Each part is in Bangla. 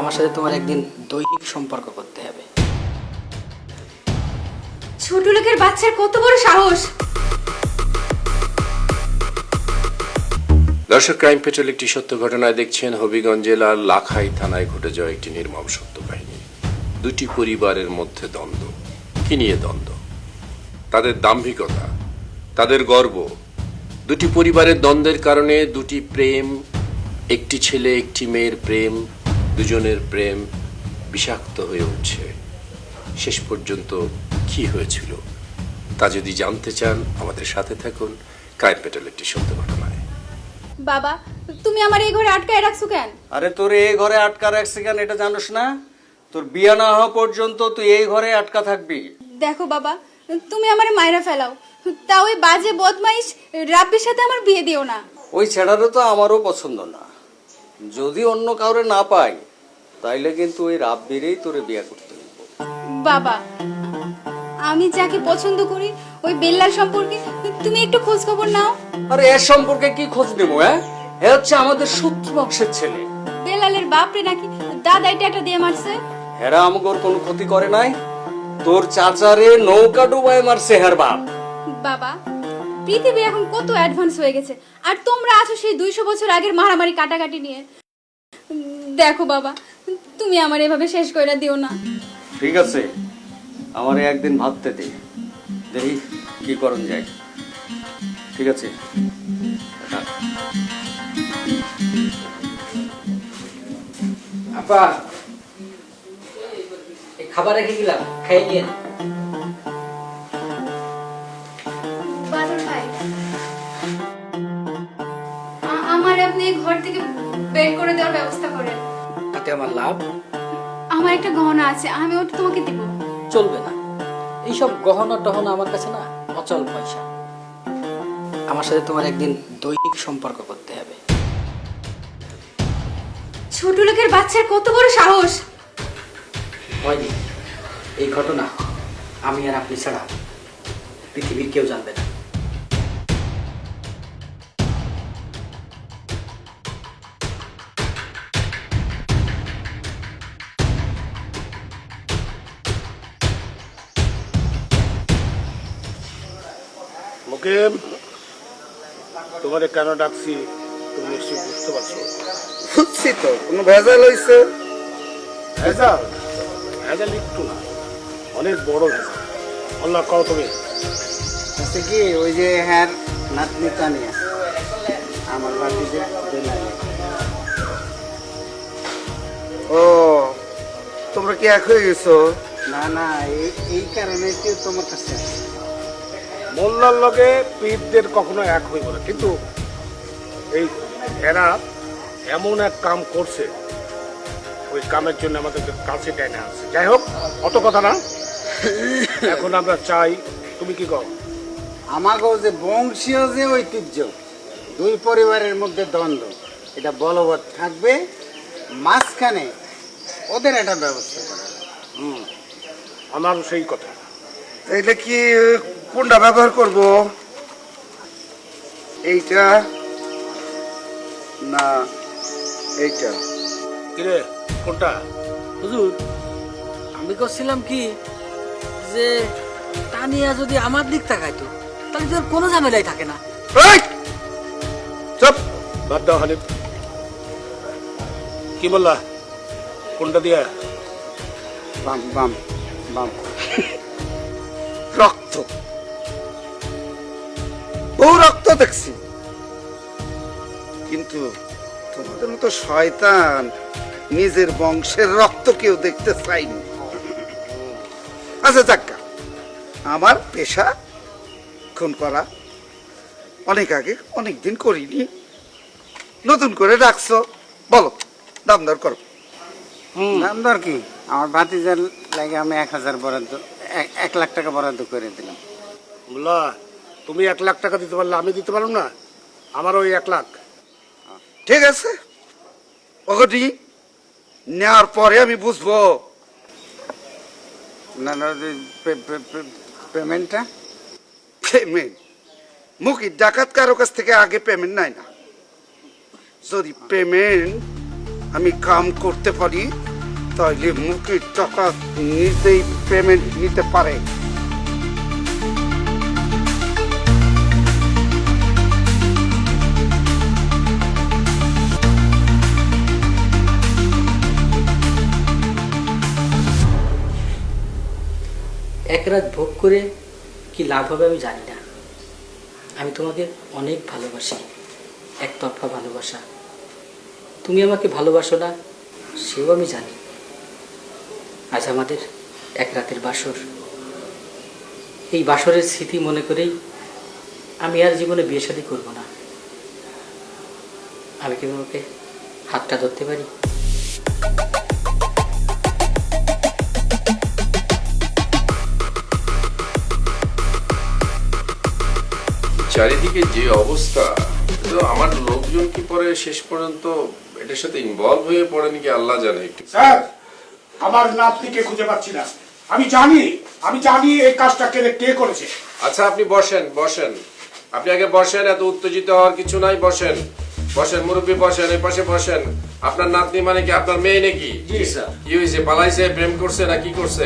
আমার সাথে তোমার একদিন দৈহিক সম্পর্ক করতে হবে। ছোট লোকের বাচ্চার কত বড় সাহস! দর্শক, ক্রাইম পেট্রোল একটি সত্য ঘটনায় দেখছেন হবিগঞ্জ জেলার লাখাই থানায় ঘটে যাওয়া একটি নির্মম সত্য কাহিনী। দুটি পরিবারের মধ্যে দ্বন্দ্ব। কি নিয়ে দ্বন্দ্ব? তাদের দাম্ভিকতা, তাদের গর্ব। দুটি পরিবারের দ্বন্দ্বের কারণে দুটি প্রেম, একটি ছেলে একটি মেয়ের প্রেম, দুজনের প্রেম বিষাক্ত হয়ে উঠছে। শেষ পর্যন্ত কি হয়েছিল তা যদি জানতে চান, আমাদের সাথে থাকুন ক্রাইম পেট্রোল একটি সত্য ঘটনায়। বাবা, তুমি আমার এই ঘরে আটকায় রাখছো কেন? আরে তোর এই ঘরে আটকা রাখছি কেন এটা জানোস না? তোর বিয়া না হওয়া পর্যন্ত তুই এই ঘরে আটকা থাকবি। দেখো বাবা, তুমি আমার মায়েরা ফেলাও, তাও ওই বাজে বদমাইশ রাব্বির সাথে আমার বিয়ে দিও না। ওই ছেড়ারও তো আমারও পছন্দ না। যদি অন্য কাউরে না পাই তাইলে কিন্তু ওই রাব্বিরেই তোরে বিয়া করতে হইব। বাবা, আমি যাকে পছন্দ করি ওই বেল্লাল সম্পর্কে তুমি একটু খোঁজ খবর নাও। আরে এর সম্পর্কে কি খোঁজ নেবো? এ হচ্ছে আমাদের শত্রু বংশের ছেলে। বেল্লালের বাপরে নাকি দাদাই টাটা দিয়ে মারছে। হেরা আমগর কোনো ক্ষতি করে নাই, তোর চাচারে নৌকা ডুবায় মারছে হের বাপ। বাবা, পৃথিবী এখন কত অ্যাডভান্স হয়ে গেছে, আর তোমরা আছো সেই 200 বছর আগের মারামারি কাটাকাটি নিয়ে। দেখো বাবা, তুমি আমার এভাবে শেষ করে দিও না। ঠিক আছে, আমারে একদিন ভাবতে দে, দেখি কি করণ যায়। ঠিক আছে? আপা, এই খাবার রেখে গেলাম, খাই নিয়ে। বাদল ভাই, আমার আপনি এই ঘর থেকে বের করে দেওয়ার ব্যবস্থা করেন। তাতে আমার লাভ? আমার একটা গহনা আছে, আমি ওটা তোমাকে দিব। চলবে না, এইসব গহনা টহনা আমার কাছে না অচল পয়সা। আমার সাথে তোমার একদিন দৈহিক সম্পর্ক করতে হবে। ছোট লোকের বাচ্চার কত বড় সাহস! হয়নি, এই ঘটনা আমি আর আপনি ছাড়া পৃথিবীর কেউ জানবে না। মুকেম, তোমারে কেন ডাকছি তুমি নিশ্চয়ই বুঝতে পারছো। বুঝছি তো, কোনো ভেজাল হইছে? ভেজাল? ভেজাল একটু না, অনেক বড় ভেজাল। আল্লাহ কও তুমি। আছে কি ওই যে হ্যাঁ নাতনি তানিয়া আমার বাড়ি যে বেলালে। ও, তোমরা কি এক হয়ে গেছো? না না, এই কারণে কি তোমার কাছে মোল্লার লগে পীরদের কখনো এক হইব না, কিন্তু এই এরা এমন এক কাম করছে, ওই কামের জন্য আমাদেরকে কাছে টেনে আসছে। যাই হোক, অত কথা না, এখন আমরা চাই, তুমি কি কও? আমাকেও যে বংশীয় যে ঐতিহ্য, দুই পরিবারের মধ্যে দ্বন্দ্ব, এটা বলবৎ থাকবে। মাঝখানে ওদের একটা ব্যবস্থা করা। আমারও সেই কথা। এটা কি কোনটা ব্যবহার করব? এইটা না এইটা? কিরে, কোনটা? হুজুর, আমি করছিলাম কি যে তানিয়া যদি আমার দিক তাকাইতো তাহলে তোর কোনো ঝামেলাই থাকে না। চুপ, বাদ দাও হানিফ। কি বললা? কোনটা দিয়া? বাম বাম বাম। রক্ত, বহু রক্ত দেখছি, কিন্তু তোমাদের মতো শয়তান নিজের বংশের রক্ত কেউ দেখতে চাইনি। আচ্ছা যাক্কা, আমার পেশা খুন করা। অনেক আগে অনেক দিন করিনি, নতুন করে ডাকছো, বলো দাম দর করো। দাম দর কি? আমার ভাতিজার লাগে আমি 1000 বরাদ্দ, 1 লাখ টাকা বরাদ্দ করে দিলাম। বললা তুমি 1 লাখ টাকা দিতে পারলে আমি দিতে পারলাম না? আমার ওই 1 লাখ। ঠিক আছে, ওটি নেওয়ার পরে আমি বুঝবো। না না, পেমেন্টটা? পেমেন্ট? মুখি ডাকাত কারো কাছ থেকে আগে পেমেন্ট নাই না। যদি পেমেন্ট আমি কাম করতে পারি তাহলে মুখের টাকা নিজেই পেমেন্ট নিতে পারে। এক রাত ভোগ করে কি লাভ হবে আমি জানি না। আমি তোমাকে অনেক ভালোবাসি, একতরফা ভালোবাসা। তুমি আমাকে ভালোবাসো না সেও আমি জানি। আজ আমাদের এক রাতের বাসর, এই বাসরের স্মৃতি মনে করেই আমি আর জীবনে বিয়ে শাদী করবো না। আমি কি তোমাকে হাতটা ধরতে পারি? চারিদিকে যে অবস্থা, তো আমার লোকজন কি পরে শেষ পর্যন্ত এটার সাথে ইনভলভ হয়ে পড়েনি কি আল্লাহ জানে। একটু স্যার, আমার নাতনিকে খুঁজে পাচ্ছি না। আমি জানি এই কাজটা কে করেছে। আচ্ছা আপনি বসেন বসেন, আপনি আগে বসেন, এত উত্তেজিত হওয়ার কিছু নাই। বসেন বসেন মুরব্বী, বসেন, এই পাশে বসেন। আপনার নাতনি মানে কি আপনার মেয়ে নাকি? জি স্যার। কি হয়েছে, পালাইছে, প্রেম করছে না কি করছে?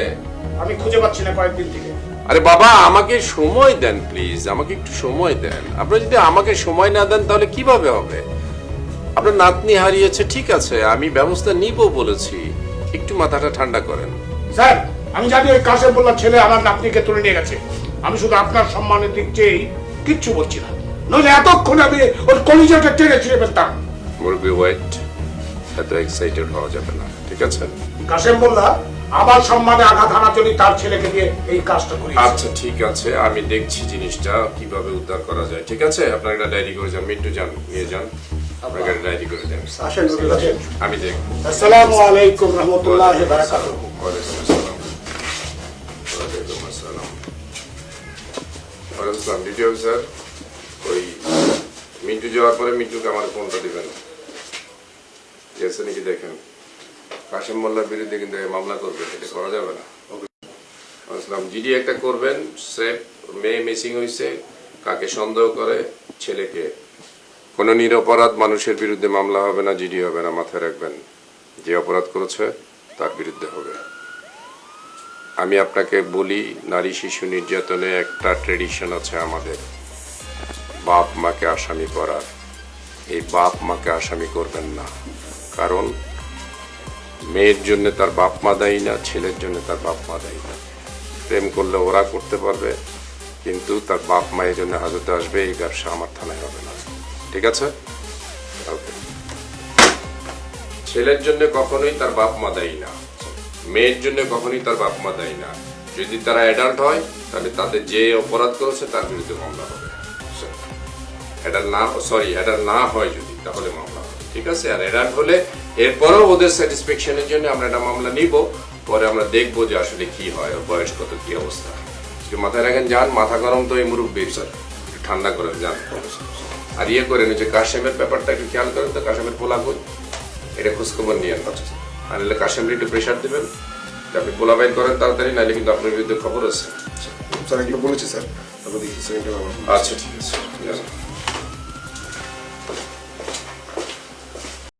আমি খুঁজে পাচ্ছি না কয়েকদিন থেকে। আরে বাবা আমাকে সময় দেন প্লিজ, আমাকে একটু সময় দেন। আপনি যদি আমাকে সময় না দেন তাহলে কিভাবে হবে? আপনার নাতনি হারিয়েছে, ঠিক আছে, আমি ব্যবস্থা নিব বলেছি, একটু মাথাটা ঠান্ডা করেন। স্যার, আমি জানি ওই কাশেম মোল্লার ছেলে আমার নাতনিকে তুলে নিয়ে গেছে। আমি শুধু আপনার সম্মানের দিক চেয়েই কিচ্ছু বলছি না, নইলে এতক্ষণ আমি ওর কলিজাটা টেনে ছিঁড়ে ফেলতাম। মুরব্বী ওয়েট, এত এক্সাইটেড হওয়া যাবে না, ঠিক আছে? কাশেম মোল্লা আমার সম্মানে আঘাত আনার জন্য তার ছেলেকে দিয়ে এই কাজটা করি। আচ্ছা ঠিক আছে, আমি দেখছি জিনিসটা কিভাবে উদ্ধার করা যায়, ঠিক আছে? আপনার একটা ডায়েরি করে যান, মিন্টু যান, নিয়ে যান, আপনার একটা ডায়েরি করে দেন। আসেন, আসেন। আমি দেখব। আসসালামু আলাইকুম রহমতুল্লাহি ওয়া বারাকাতুহু। ওয়ালাইকুম আসসালাম। ওয়ালাইকুম আসসালাম। ওয়ালাইকুম আসসালাম। ডিউটি অফিসার, ওই মিন্টু যাওয়ার পরে মিন্টুকে আমার ফোনটা দিবেন, গেছে নাকি দেখেন। কাশেম মোল্লার বিরুদ্ধে কিন্তু মামলা করবেন, এটা করা যাবে না। আসলাম জিডি একটা করবেন, সেফ মেয়ে মিসিং হয়েছে, কাকে সন্দেহ করে, ছেলেকে। কোনো নিরপরাধ মানুষের বিরুদ্ধে মামলা হবে না, জিডি হবে না, মাথায় রাখবেন। যে অপরাধ করেছে তার বিরুদ্ধে হবে। আমি আপনাকে বলি, নারী শিশু নির্যাতনে একটা ট্রেডিশন আছে আমাদের, বাপ মাকে আসামি করার। এই বাপ মাকে আসামি করবেন না, কারণ মেয়ের জন্য তার বাপ মা দায়ী না, ছেলের জন্য তার বাপ মা দায়ী না। প্রেম করলে ওরা করতে পারবে, কিন্তু তার বাপ মায়ের জন্য হাজতে আসবে, এই ব্যবসা আমার থানায় হবে না, ঠিক আছে? ওকে। ছেলের জন্য কখনোই তার বাপ মা দায়ী না, মেয়ের জন্য কখনোই তার বাপ মা দায়ী না। যদি তারা অ্যাডাল্ট হয় তাহলে তাদের যে অপরাধ করেছে তার বিরুদ্ধে মামলা হবে। অ্যাডাল্ট না হয় যদি, তাহলে মামলা হবে, ঠিক আছে? আর অ্যাডাল্ট হলে এরপরও ওদের স্যাটিসফ্যাকশনের জন্য আমরা একটা মামলা নিব, পরে আমরা দেখবো যে আসলে কি হয়, ওর বয়স কত, কি অবস্থা। মাথায় রাখেন, যান, মাথা গরম তো এই মুরব্বীর, স্যার একটু ঠান্ডা করেন, যান। আর ইয়ে করেন, যে কাশেমের ব্যাপারটা একটু খেয়াল করেন তো, কাশেমের পোলা কই, এটা খোঁজখবর নিয়ে আর নাহলে কাশেমের একটু প্রেশার দেবেন, আপনি পোলা বাইর করেন তাড়াতাড়ি, নাহলে কিন্তু আপনার বিরুদ্ধে খবর আছে। স্যার এগুলো বলেছি স্যার, তারপর দেখি সেকেন্ড টাইম। আচ্ছা ঠিক আছে।